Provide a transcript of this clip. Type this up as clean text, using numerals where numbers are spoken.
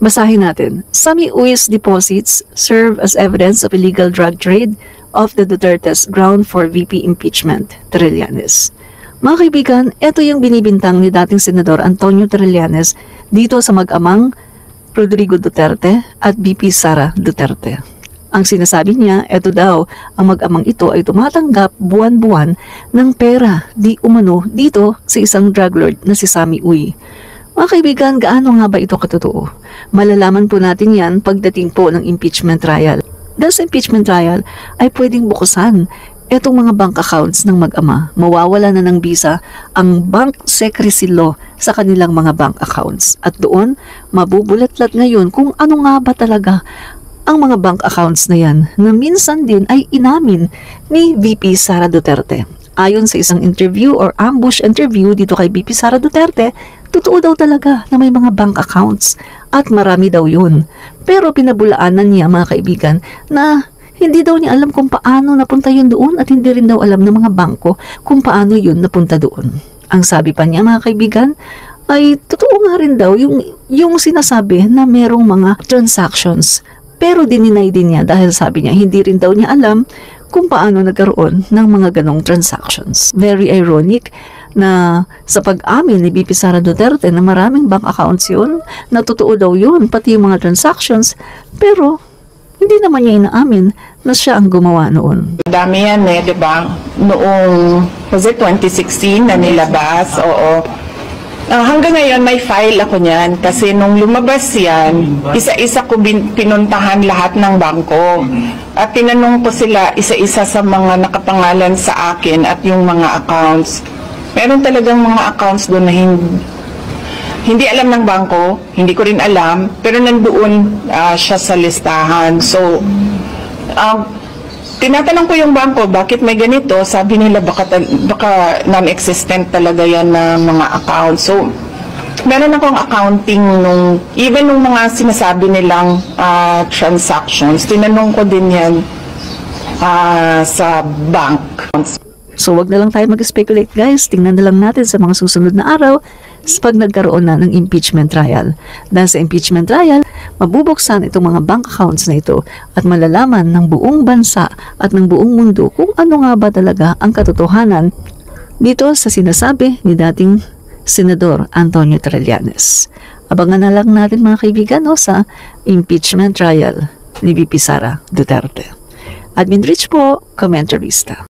Basahin natin. Sammy Uy's deposits serve as evidence of illegal drug trade of the Duterte's ground for VP impeachment, Trillanes. Mga kaibigan, ito yung binibintang ni dating Senador Antonio Trillanes dito sa mag-amang Rodrigo Duterte at VP Sara Duterte. Ang sinasabi niya, ito daw, ang mag-amang ito ay tumatanggap buwan-buwan ng pera di umano dito sa isang drug lord na si Sammy Uy. Mga kaibigan, gaano nga ba ito katotoo? Malalaman po natin yan pagdating po ng impeachment trial. Dahil sa impeachment trial ay pwedeng bukusan itong mga bank accounts ng mag-ama. Mawawala na ng bisa ang bank secrecy law sa kanilang mga bank accounts. At doon, mabubulatlat ngayon kung ano nga ba talaga ang mga bank accounts na yan na minsan din ay inamin ni VP Sara Duterte. Ayon sa isang interview or ambush interview dito kay VP Sara Duterte, totoo daw talaga na may mga bank accounts at marami daw yun. Pero pinabulaanan niya mga kaibigan na hindi daw niya alam kung paano napunta yun doon at hindi rin daw alam ng mga bangko kung paano yun napunta doon. Ang sabi pa niya mga kaibigan ay totoo nga rin daw yung sinasabi na merong mga transactions. Pero dininay din niya dahil sabi niya hindi rin daw niya alam kung paano nagkaroon ng mga ganong transactions. Very ironic na sa pag-amin ni VP Sara Duterte na maraming bank accounts yun, na totoo daw yun, pati yung mga transactions, pero hindi naman niya inaamin na siya ang gumawa noon. Dami yan di ba? Noong, was it 2016 na nilabas? Oo. Hanggang ngayon may file ako niyan kasi nung lumabas yan, isa-isa ko pinuntahan lahat ng bangko. At tinanong ko sila isa-isa sa mga nakapangalan sa akin at yung mga accounts. Meron talagang mga accounts doon na hindi alam ng bangko, hindi ko rin alam, pero nandoon siya sa listahan. So, tinatanong ko yung bangko, bakit may ganito? Sabi nila, baka non-existent talaga yan na mga accounts. So, meron akong accounting even nung mga sinasabi nilang transactions, tinanong ko din yan sa bank. So, wag na lang tayo mag-speculate guys. Tingnan na lang natin sa mga susunod na araw pag nagkaroon na ng impeachment trial. Dahil sa impeachment trial, mabubuksan itong mga bank accounts na ito at malalaman ng buong bansa at ng buong mundo kung ano nga ba talaga ang katotohanan dito sa sinasabi ni dating Senador Antonio Trillanes. Abangan na lang natin mga kaibigan sa impeachment trial ni VP Sara Duterte. Admin Rich po, Comentarista.